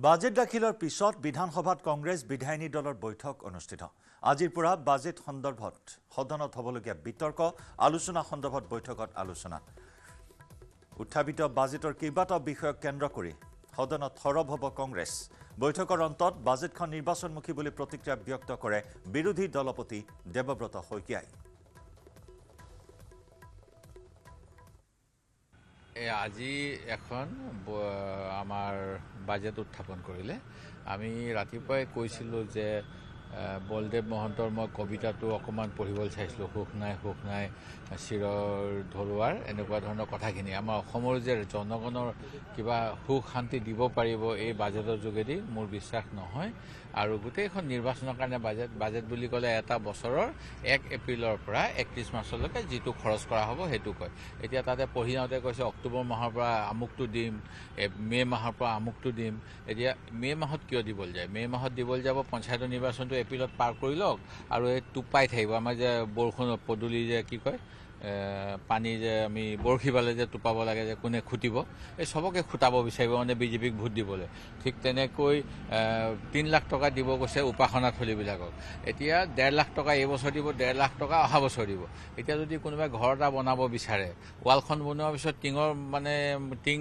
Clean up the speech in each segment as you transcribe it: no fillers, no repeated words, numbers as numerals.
Budget দাখিলৰ পিছত বিধানসভাত কংগ্ৰেছ বিধায়িনী দলৰ বৈঠক অনুষ্ঠিত। আজিৰ পৰা বাজেট সন্দৰ্ভত সদনত হ'বলগীয়া বিতৰ্ক আলোচনা সন্দৰ্ভত বৈঠকত আলোচনা। উত্থাপিত বাজেটৰ কেইবাটাও বিষয়ক কেন্দ্ৰ কৰি সদনত সৰব হ'ব কংগ্ৰেছ। বৈঠকৰ অন্তত বাজেটখন নিৰ্বাচনমুখী বুলি প্ৰতিক্ৰিয়া ব্যক্ত কৰে বিৰোধী দলপতি দেৱব্ৰত শইকীয়াই। আজি এখন আমাৰ বাজেট উত্থাপন কৰিলে। আমি ৰাতিপুৱাই কৈছিলোঁ যে বলদেৱ মহন্তৰ মই কবিতাটো অকণমান পঢ়িবলৈ চাইছিলোঁ, সুখ নাই চিৰৰ ধৰুৱাৰ, এনেকুৱা ধৰণৰ কথাখিনি আমাৰ অসমৰ যে জনগণৰ কিবা সুখ শান্তি দিব পাৰিব এই বাজেটৰ যোগেদি মোৰ বিশ্বাস নহয়। আৰু গোটেইখন নিৰ্বাচনৰ কাৰণে বাজেট বুলি ক'লে এটা বছৰৰ 1 এপ্ৰিলৰ পৰা 31 মাৰ্চলৈকে যিটো খৰচ কৰা হ'ব সেইটো কয়। এতিয়া তাতে পঢ়ি যাওঁতে কৈছে অক্টোবৰ মাহৰ পৰা আমুকটো দিম, মে' মাহৰ পৰা আমুকটো দিম। এতিয়া মে' মাহত কিয় দিবলৈ যায়? মে' মাহত দিবলৈ যাব পঞ্চায়তৰ নিৰ্বাচনটো এপ্ৰিলত পাৰ কৰি লওক আৰু এই টোপাই থাকিব। আমাৰ যে বৰষুণ পদূলি যে কি কয় পানী যে আমি বৰশী বালে যে টোপাব লাগে, যে কোনে খুটিব, এই চবকে খুটাব বিচাৰিব মানে বিজেপিক ভোট দিবলৈ। ঠিক তেনেকৈ 3 লাখ টকা দিব কৈছে উপাসনা থলীবিলাকক। এতিয়া 1.5 লাখ টকা এইবছৰ দিব, 1.5 লাখ টকা অহা বছৰ দিব। এতিয়া যদি কোনোবাই ঘৰ এটা বনাব বিচাৰে, ৱালখন বনোৱাৰ পিছত টিং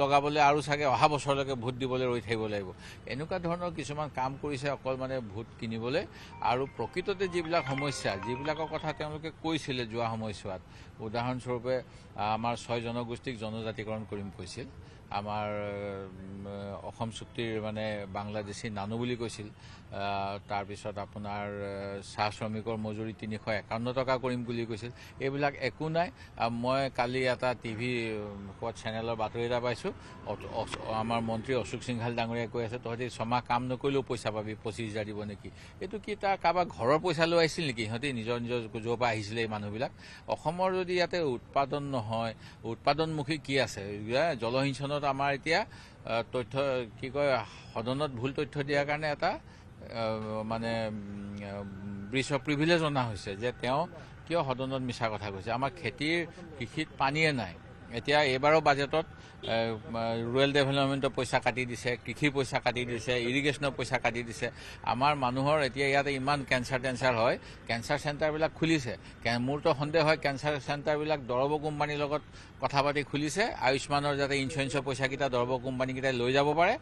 লগাবলৈ আৰু চাগে অহা বছৰলৈকে ভোট দিবলৈ ৰৈ থাকিব লাগিব। এনেকুৱা ধৰণৰ কিছুমান কাম কৰিছে অকল মানে ভোট কিনিবলৈ। আৰু প্ৰকৃততে যিবিলাক সমস্যা, যিবিলাকৰ কথা তেওঁলোকে কৈছিলে যোৱা সময়ছোৱাত, উদাহৰণস্বৰূপে আমাৰ 6 জনগোষ্ঠীক জনজাতিকৰণ কৰিম কৈছিল, আমাৰ অসম চুক্তিৰ মানে বাংলাদেশী নানো বুলি কৈছিল, তাৰপিছত আপোনাৰ চাহ শ্ৰমিকৰ মজুৰি 351 টকা কৰিম বুলি কৈছিল। এইবিলাক একো নাই। মই কালি এটা টিভি চেনেলৰ বাতৰি এটা পাইছোঁ, আমাৰ মন্ত্ৰী অশোক সিংঘাল ডাঙৰীয়াই কৈ আছে তহঁতি 6 মাহ কাম নকৰিলেও পইচা পাবি, 25,000 দিব নেকি। এইটো কি তাৰ কাৰোবাৰ ঘৰৰ পইচা লৈ আহিছিল নেকি? সিহঁতি নিজৰ য'ৰ পৰা আহিছিলে এই মানুহবিলাক। অসমৰ যদি ইয়াতে উৎপাদন নহয়, উৎপাদনমুখী কি আছে? জলসিঞ্চনত আমাৰ এতিয়া তথ্য কি কয়, সদনত ভুল তথ্য দিয়াৰ কাৰণে এটা মানে ব্ৰিজ অফ প্ৰিভিলেজ অনা হৈছে যে তেওঁ কিয় সদনত মিছা কথা কৈছে। আমাৰ কৃষিত পানীয়ে নাই। এতিয়া এইবাৰৰ বাজেটত ৰুৰেল ডেভেলপমেণ্টৰ পইচা কাটি দিছে, কৃষিৰ পইচা কাটি দিছে, ইৰিগেশ্যনৰ পইচা কাটি দিছে। আমাৰ মানুহৰ এতিয়া ইয়াতে ইমান কেঞ্চাৰ হয়, কেঞ্চাৰ চেণ্টাৰবিলাক খুলিছে। মোৰতো সন্দেহ হয় কেঞ্চাৰ চেণ্টাৰবিলাক দৰৱ কোম্পানীৰ লগত কথা পাতি খুলিছে, আয়ুষ্মানৰ যাতে ইঞ্চুৰেঞ্চৰ পইচাকেইটা দৰৱ কোম্পানীকেইটাই লৈ যাব পাৰে